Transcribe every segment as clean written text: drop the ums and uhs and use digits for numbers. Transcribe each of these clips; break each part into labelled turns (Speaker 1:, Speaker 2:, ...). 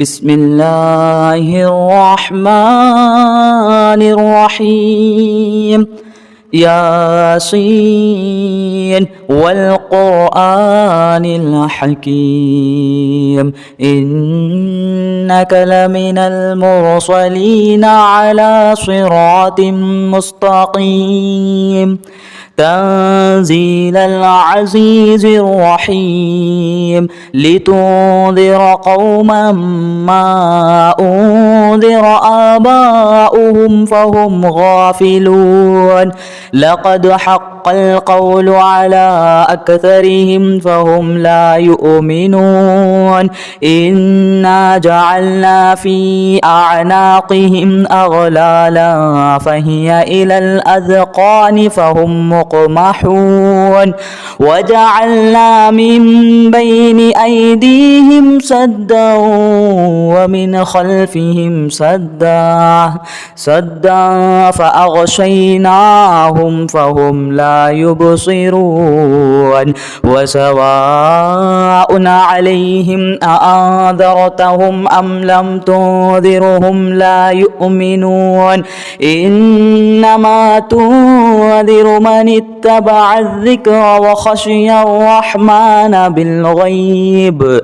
Speaker 1: بسم الله الرحمن الرحيم. ياسين والقرآن الحكيم إنك لمن المرسلين على صراط مستقيم تنزيل العزيز الرحيم لتنذر قوما ما أنذر آباؤهم فهم غافلون لقد حق القول على أكثرهم فهم لا يؤمنون إنا جعلنا في أعناقهم أغلالا فهي إلى الأذقان فهم مقمحون وجعلنا من بين أيديهم سدا ومن خلفهم سدا فأغشيناهم فهم لا يبصرون وسواء عليهم أأنذرتهم أم لم تنذرهم لا يؤمنون إنما تنذر من اتبع الذكر وخشي الرحمن بالغيب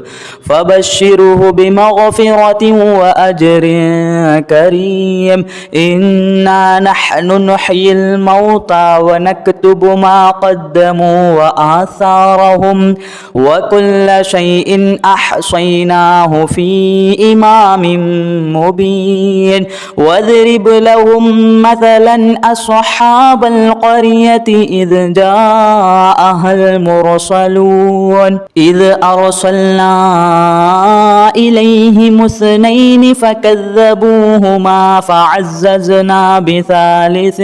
Speaker 1: فبشره بمغفرة وأجر كريم. إنا نحن نحيي الموتى ونكتب ما قدموا وآثارهم وكل شيء أحصيناه في إمام مبين. واضرب لهم مثلا أصحاب القرية إذ جاءها المرسلون إذ أرسلنا إليهم اثنين فكذبوهما فعززنا بثالث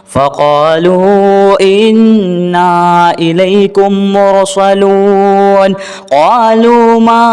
Speaker 1: فقالوا إنا إليكم مرسلون قالوا ما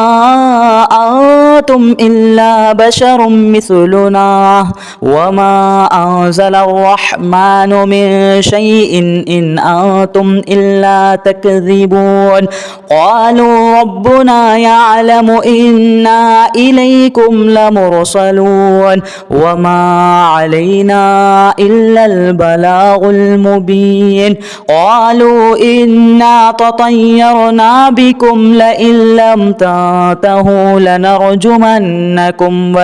Speaker 1: أنتم إلا بشر مثلنا وما أنزل الرحمن من شيء إن أنتم إلا تكذبون. قالوا ربنا يعلم إنا إليكم لمرسلون وما علينا إلا البلاغ المبين. قالوا إنا تطيرنا بكم لئن لم تنتهوا لنرجمنكم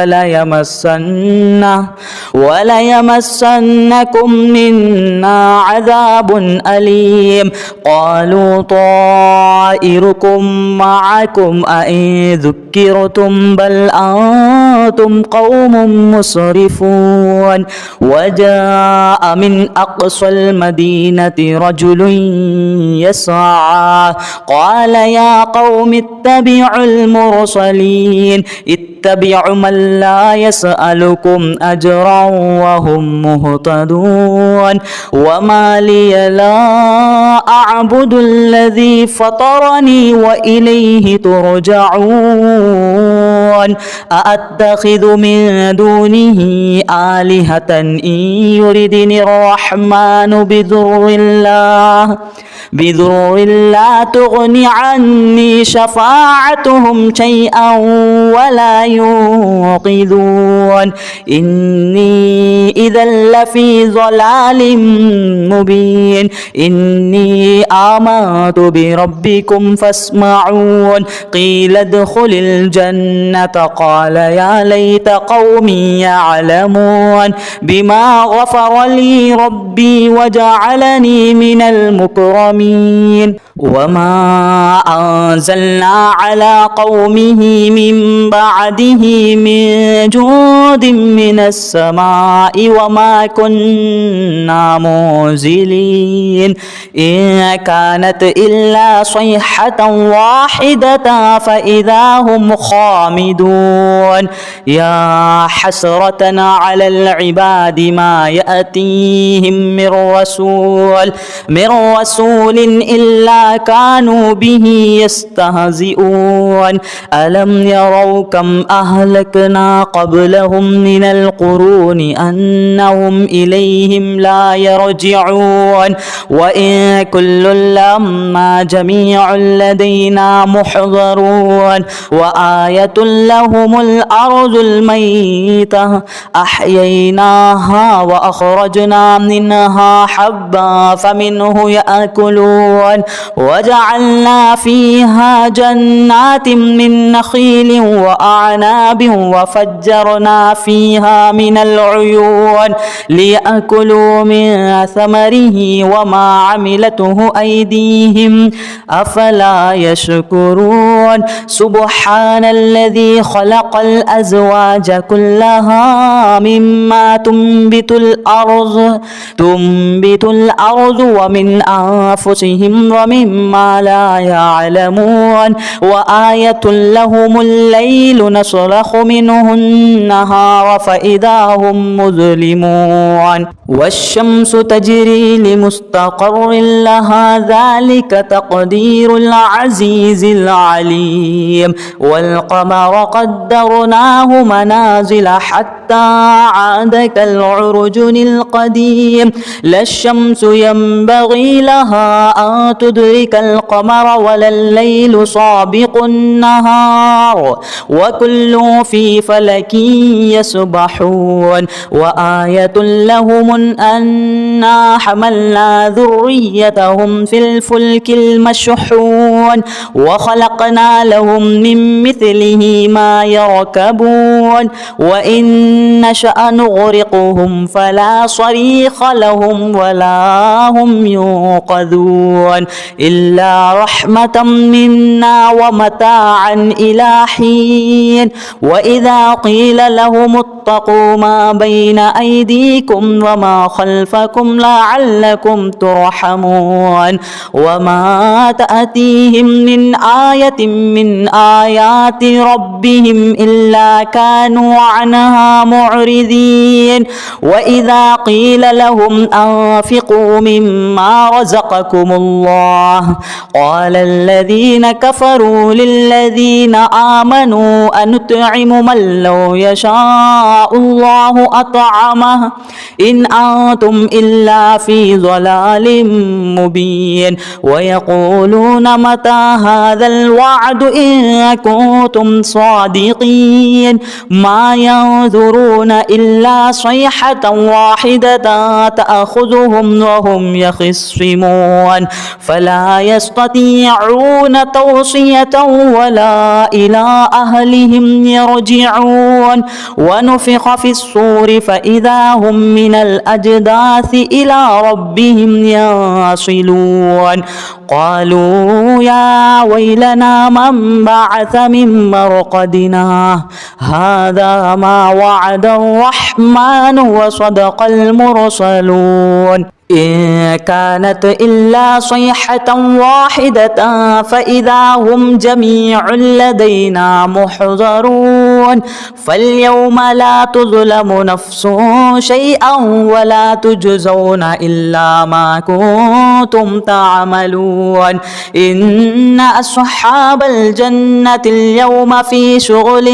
Speaker 1: وليمسنكم منا عذاب أليم. قالوا طائركم معكم أئن ذكرتم بل أنتم قوم مسرفون. وجاء من أقصى المدينة رجل يسعى قال يا قوم اتبعوا المرسلين اتبعوا من لا يسألكم أجرا وهم مهتدون. وما لي لا أعبد الذي فطرني وإليه ترجعون. أأتخذ من دونه آلهة إن يردني الرحمن بضر لا تغني عني شفاعتهم شيئا ولا ينقذون. إني إذا لفي ضلال مبين. إني آمنت بربكم فاسمعون. قيل ادخل الجنة قال يا ليت قومي يعلمون بما غفر لي ربي وجعلني من المكرمين. وما أنزلنا على قومه من بعده من جود من السماء وما كنا منزلين إن كانت إلا صيحة واحدة فإذا هم خامدون. خامدون يا حسرة على العباد ما يأتيهم من رسول إلا كانوا به يستهزئون ألم يروا كم أهلكنا قبلهم من القرون أنهم إليهم لا يرجعون وإن كل لما جميع لدينا محضرون وآية لهم الأرض الميتة أحييناها وأخرجنا منها حبا فمنه يأكلون وجعلنا فيها جنات من نخيل وأعناب وفجرنا فيها من العيون ليأكلوا من ثمره وما عملته أيديهم أفلا يشكرون سبحان الذي خلق الأزواج كلها مما تنبت الأرض ومن أنفسهم ومما لا يعلمون وآية لهم الليل نسلخ منه النهار فإذا هم مظلمون والشمس تجري لمستقر لها ذلك تقدير العزيز العليم والقمر قدرناه منازل حتى عاد كالعرجن القديم لا الشمس ينبغي لها أن تدرك القمر ولا الليل سابق النهار وكل في فلك يسبحون وآية لهم أنا حملنا ذريتهم في الفلك المشحون وخلقنا لهم من مثله ما يركبون وإن نشأ نغرقهم فلا صريخ لهم ولا هم ينقذون إلا رحمة منا ومتاعا إلى حين وإذا قيل لهم اتقوا ما بين أيديكم وما خلفكم لعلكم ترحمون وما تأتيهم من آية من آيات ربهم إلا كانوا عنها معرضين وإذا قيل لهم أنفقوا مما رزقكم الله قال الذين كفروا للذين آمنوا أنطعم من لو يشاء الله أطعمه إن أنتم إلا في ضلال مبين ويقولون متى هذا الوعد إن كنتم صادقين ما ينظرون إلا صيحة واحدة تأخذهم وهم يخصمون فلا يستطيعون توصية ولا إلى أهلهم يرجعون ونفخ في الصور فإذا هم من الأجداث إلى ربهم ينصلون قالوا يا ويلنا من بعث من مرقدنا هذا ما وعد الرحمن وصدق المرسلون إن كانت إلا صيحة واحدة فإذا هم جميع لدينا محضرون فاليوم لا تظلم نفس شيئا ولا تجزون إلا ما كنتم تعملون إن أصحاب الجنة اليوم في شغل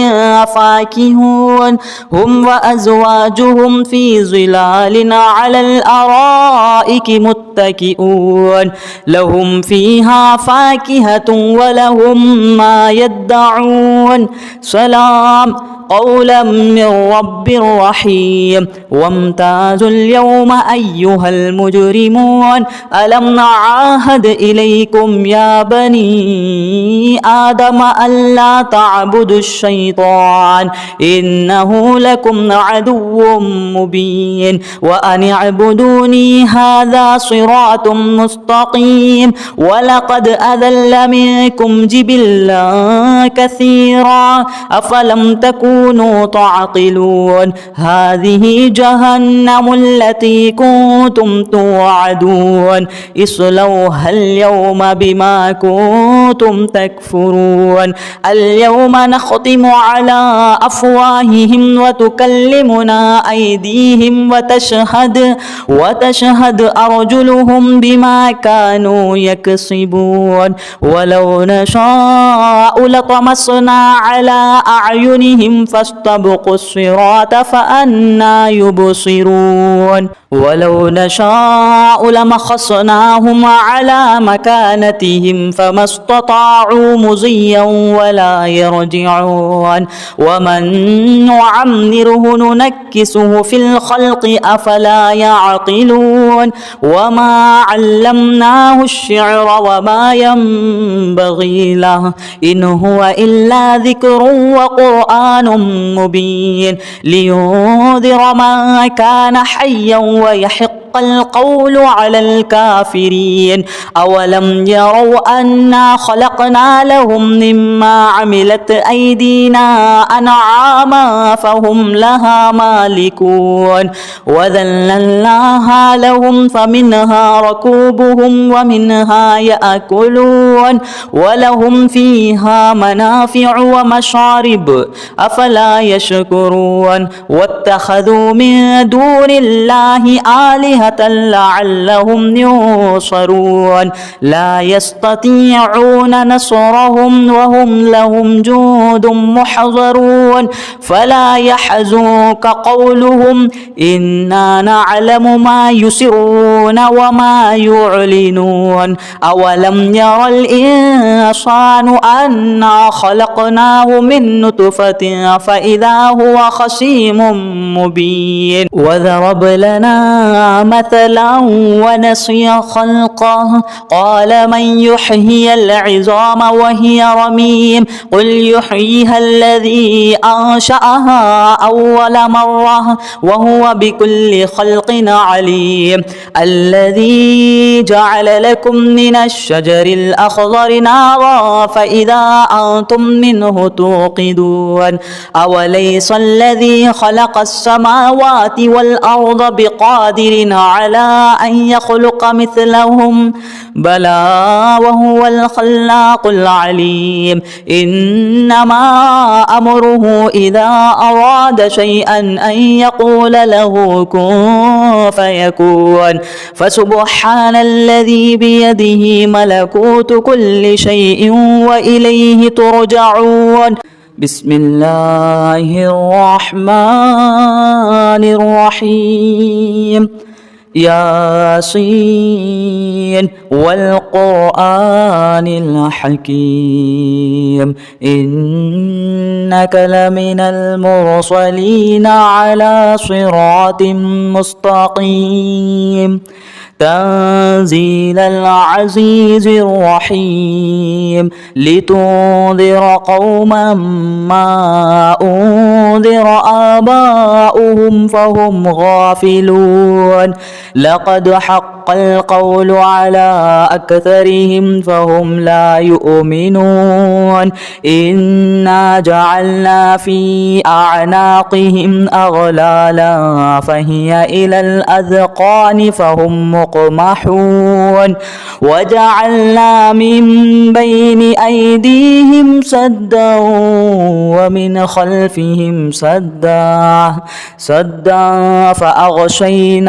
Speaker 1: فاكهون هم وأزواجهم في ظلال على الأرائك متكئون لهم فيها فاكهة ولهم ما يدعون سلام قولا من رب رحيم وامتازوا اليوم أيها المجرمون ألم نعاهد إليكم يا بني آدم ألا تعبدوا الشيطان إنه لكم عدو مبين وأن اعبدوني هذا صراط مستقيم ولقد أذل منكم جبلا كثيرا أفلم تكونوا تعقلون هذه جهنم التي كنتم توعدون اصلوها اليوم بما كنتم تكفرون اليوم نختم على أفواههم وتكلمنا أيديهم وتشهد أرجلهم بما كانوا يكسبون ولو نشاء لطمسنا على أعينهم فاستبقوا الصراط فأنى يبصرون ولو نشاء لمخصناهم على مكانتهم فما استطاعوا مضيا ولا يرجعون ومن نعمره ننكسه في الخلق أفلا يعقلون وما علمناه الشعر وما ينبغي له إن هو إلا ذكر وقرآن مبين لينذر من كان حيا ويحق القول على الكافرين أولم يروا أنا خلقنا لهم مما عملت أيدينا أنعاما فهم لها مالكون وذللناها لهم فمنها ركوبهم ومنها يأكلون ولهم فيها منافع ومشارب أفلا يشكرون واتخذوا من دون الله آلهة لعلهم ينصرون لا يستطيعون نصرهم وهم لهم جند محضرون فلا يحزنك قولهم إنا نعلم ما يسرون وما يعلنون أولم ير الإنسان أنا خلقناه من نطفة فإذا هو خصيم مبين وضرب لنا مثلا ونسي خلقه قال من يحيي العظام وهي رميم قل يحييها الذي أنشأها أول مرة وهو بكل خلق عليم الذي جعل لكم من الشجر الأخضر نارا فإذا أنتم منه توقدون أوليس الذي خلق السماوات والأرض بقادر على أن يخلق مثلهم بلى وهو الخلاق العليم إنما أمره إذا أراد شيئا أن يقول له كن فيكون فسبحان الذي بيده ملكوت كل شيء وإليه ترجعون بسم الله الرحمن الرحيم ياسين والقرآن الحكيم إنك لمن المرسلين على صراط مستقيم تنزيل العزيز الرحيم لتنذر قوما ما أنذر آباؤهم فهم غافلون لقد حق القول على أكثرهم فهم لا يؤمنون إنا جعلنا في أعناقهم أغلالا فهي إلى الأذقان فهم مقمحون وجعلنا من بين أيديهم سدا ومن خلفهم سدا فأغشيناهم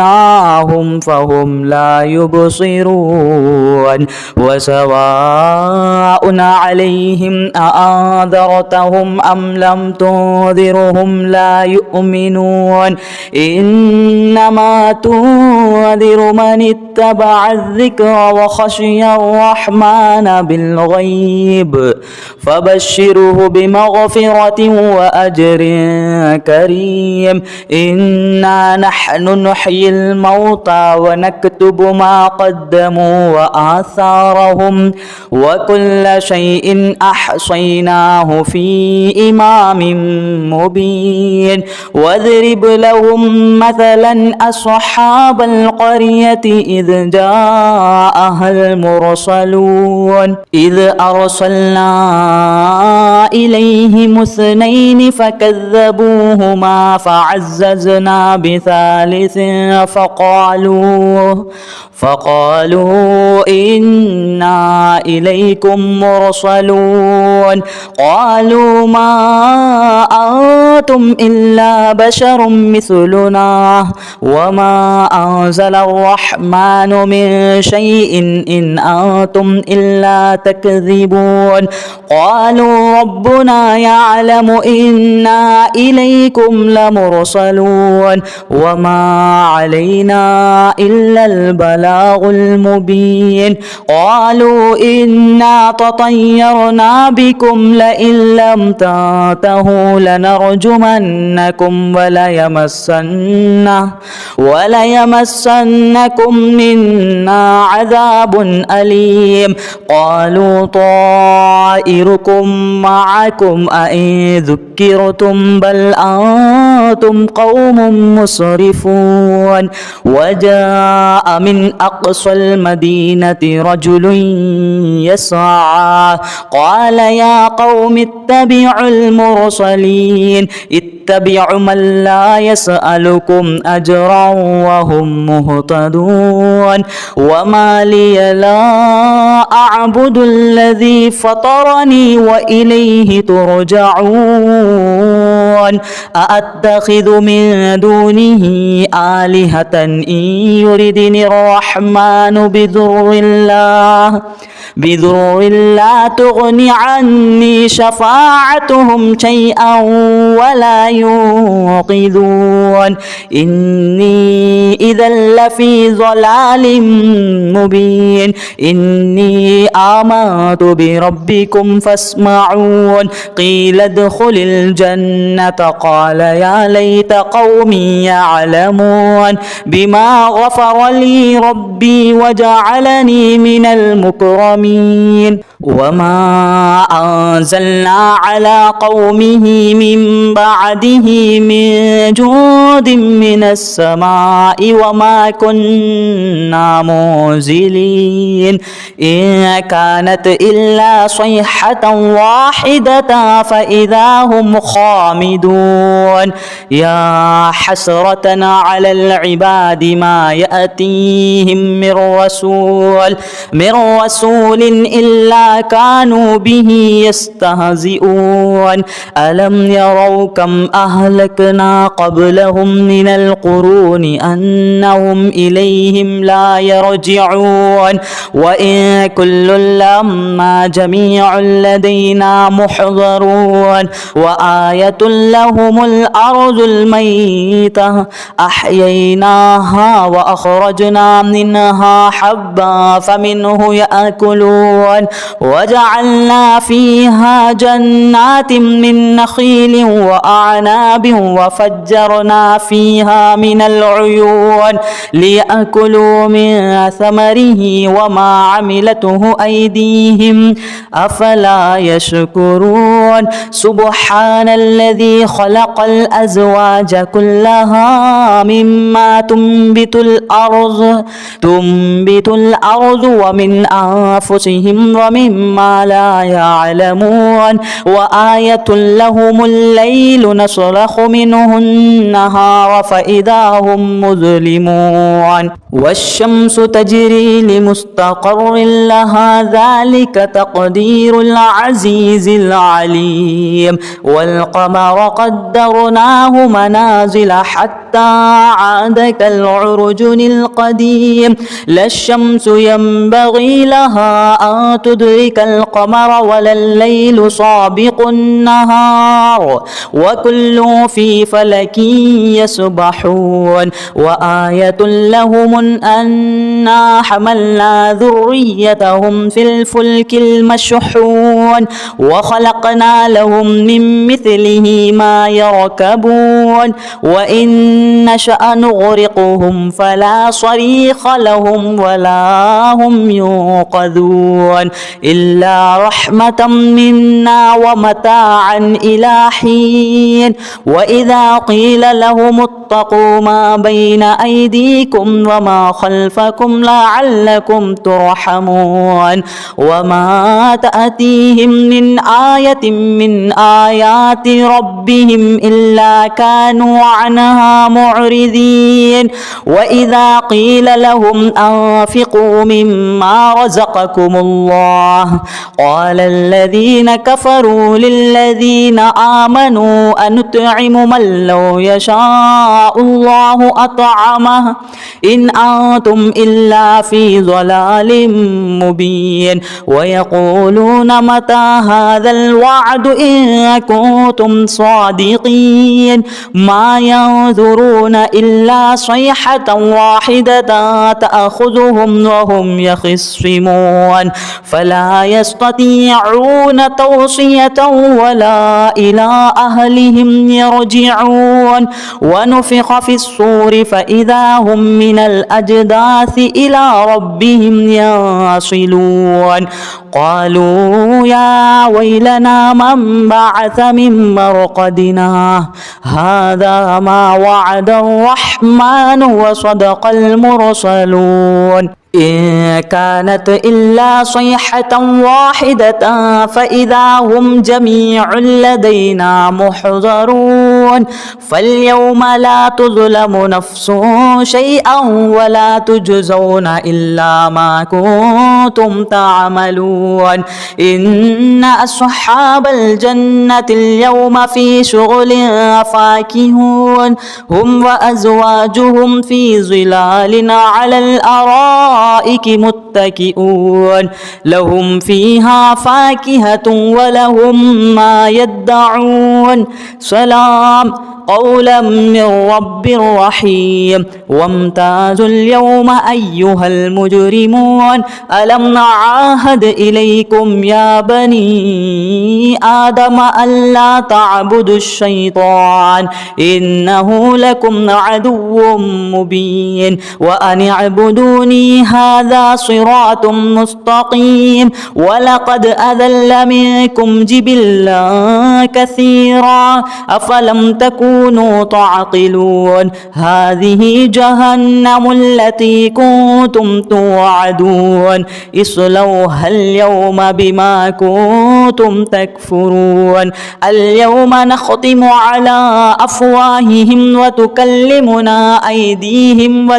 Speaker 1: فهم لا يبصرون وسواء عليهم أأنذرتهم أم لم تنذرهم لا يؤمنون إنما تنذر من اتبع الذكر وخشي الرحمن بالغيب فبشره بمغفرة وأجر كريم إنا نحن نحيي الموتى ونكتب ما قدموا وآثارهم وكل شيء أحصيناه في إمام مبين واضرب لهم مثلا أصحاب القرية إذ جاءها المرسلون إذ أرسلنا إليهم اثنين فكذبوهما فعززنا بثالث فقالوا إنا إليكم مرسلون. قالوا ما أنتم إلا بشر مثلنا وما أنزل الرحمن من شيء إن أنتم إلا تكذبون. قالوا ربنا يعلم إنا إليكم لمرسلون وما علينا إلا البلاغ المبين. قالوا إنا تطيرنا بكم لئن لم تنتهوا لنرجمنكم وليمسنكم منا عذاب أليم. قالوا طائركم معكم أئن ذكرتم بل أنتم قوم مسرفون. وجاء من أقصى المدينة رجل يسعى قال يا قوم اتبعوا المرسلين اتبعوا من لا يسألكم أجرا وهم مهتدون. وما لي لا أعبد الذي فطرني وإليه ترجعون. أأتخذ من دونه آلهة إن يردني الرحمن بضر لا تغني عني شفاعتهم شيئا ولا ينقذون. إني إذا لفي ضلال مبين. إني آمنت بربكم فاسمعون. قيل ادخل الجنة قال يا ليت قومي يعلمون بما غفر لي ربي وجعلني من المكرمين. وما أنزلنا على قومه من بعده من جود من السماء وما كنا منزلين. إن كانت إلا صيحة واحدة فإذا هم خامدون. يا حسرة على العباد ما يأتيهم من رسول إلا كانوا به يستهزئون. ألم يروا كم أهلكنا قبلهم من القرون أنهم إليهم لا يرجعون. وإن كل لما جميع لدينا محضرون. وآية لهم الأرض الميتة أحييناها وأخرجنا منها حبا فمنه يأكلون. وجعلنا فيها جنات من نخيل وأعناب وفجرنا فيها من العيون ليأكلوا من ثمره وما عملته أيديهم أفلا يشكرون. سبحان الذي خلق الأزواج كلها مما تنبت الأرض ومن أنفسهم ومما لا يعلمون. وآية لهم الليل نسلخ منه النهار فإذا هم مظلمون. والشمس تجري لمستقر لها ذلك تقدير العزيز العليم. والقمر قدرناه منازل حتى عاد كالعرجن القديم. لا الشمس ينبغي لها أن تدرك القمر ولا الليل سابق النهار وكل في فلك يسبحون. وآية لهم أنا حملنا ذريتهم في الفلك المشحون وخلقنا لهم من مثله ما يركبون وإن نشأ نغرقهم فلا صريخ لهم ولا هم ينقذون إلا رحمة منا ومتاعا إلى حين وإذا قيل لهم اتقوا ما بين أيديكم وما خلفكم لعلكم ترحمون وما تأتيهم من آية من آيات ربهم إلا كانوا عنها معرضين وإذا قيل لهم أنفقوا مما رزقكم الله قال الذين كفروا للذين آمنوا أنطعم من لو يشاء الله أطعمه إن أنتم إلا في ضلال مبين ويقولون متى هذا الوعد إن كنتم صادقين ما ينظرون إلا صيحة واحدة تأخذهم وهم يخصمون فلا يستطيعون توصية ولا إلى أهلهم يرجعون ونفخ في الصور فإذا هم من الأجداث إلى ربهم ينصلون قالوا يا ويلنا من بعث من مرقدنا هذا ما وعد الرحمن وصدق المرسلون إن كانت إلا صيحة واحدة فإذا هم جميع لدينا محضرون فاليوم لا تظلم نفس شيئا ولا تجزون إلا ما كنتم تعملون إن أصحاب الجنة اليوم في شغل فاكهون هم وأزواجهم في ظلال على الأرائك متكئون لهم فيها فاكهة ولهم ما يدعون سلام قولا من رب رحيم وامتازوا اليوم أيها المجرمون ألم نعاهد إليكم يا بني آدم ألا تعبدوا الشيطان إنه لكم عدو مبين وأن اعبدوني هذا صراط مستقيم ولقد أذل منكم جبلا كثيرا أفلم تكونوا تعقلون هذه جهنم التي كنتم توعدون اصلوها اليوم بما كنتم تكفرون اليوم نختم على أفواههم وتكلمنا أيديهم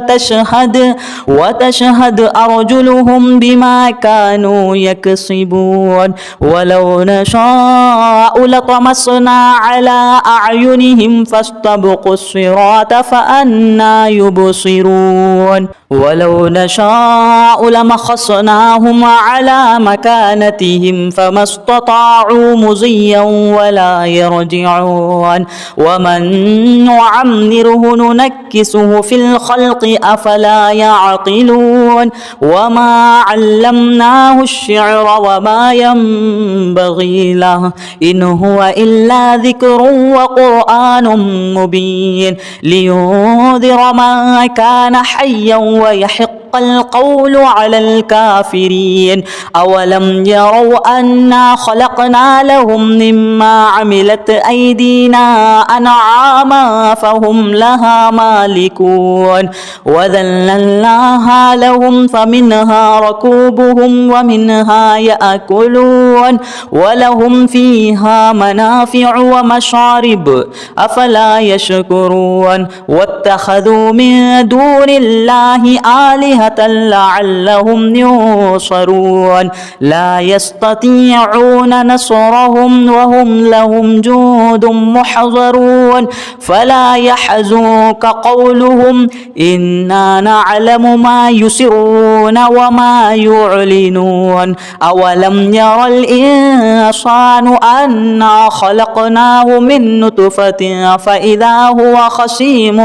Speaker 1: وتشهد أرجلهم بما كانوا يكسبون ولو نشاء لطمسنا على أعينهم فاستبقوا الصراط فأنى يبصرون ولو نشاء لمخصناهم على مكانتهم فما استطاعوا مضيا ولا يرجعون ومن نعمره ننكسه في الخلق أفلا يعقلون وما علمناه الشعر وما ينبغي له إن هو إلا ذكر وقرآن مبين لينذر من كان حيا ويحق القول على الكافرين أولم يروا أنا خلقنا لهم مما عملت أيدينا أنعاما فهم لها مالكون وذللناها لهم فمنها ركوبهم ومنها يأكلون ولهم فيها منافع ومشارب أفلا يشكرون واتخذوا من دون الله آلهة لعلهم ينصرون لا يستطيعون نصرهم وهم لهم جند محضرون فلا يحزنك قولهم إنا نعلم ما يسرون وما يعلنون أولم ير الإنسان أنا خلقناه من نطفة فإذا هو خصيم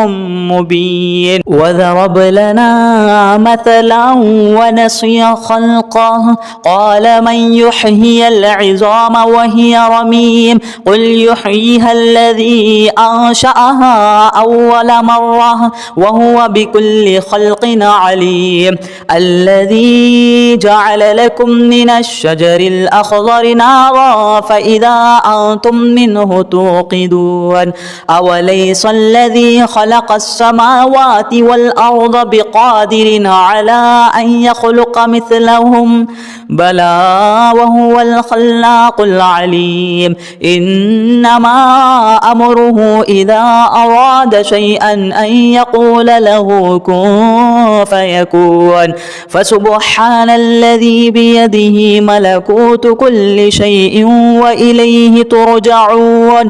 Speaker 1: مبين وضرب لنا مثلا ونسي خلقه قال من يحيي العظام وهي رميم قل يحييها الذي أنشأها أول مرة وهو بكل خلق عليم الذي جعل لكم من الشجر الأخضر نارا فإذا أنتم منه توقدون أوليس الذي خلق السماوات والأرض بقادر على أن يخلق مثلهم بلى وهو الخلاق العليم إنما أمره إذا أراد شيئا أن يقول له كن فيكون فسبحان الذي بيده ملكوت كل شيء وإليه ترجعون.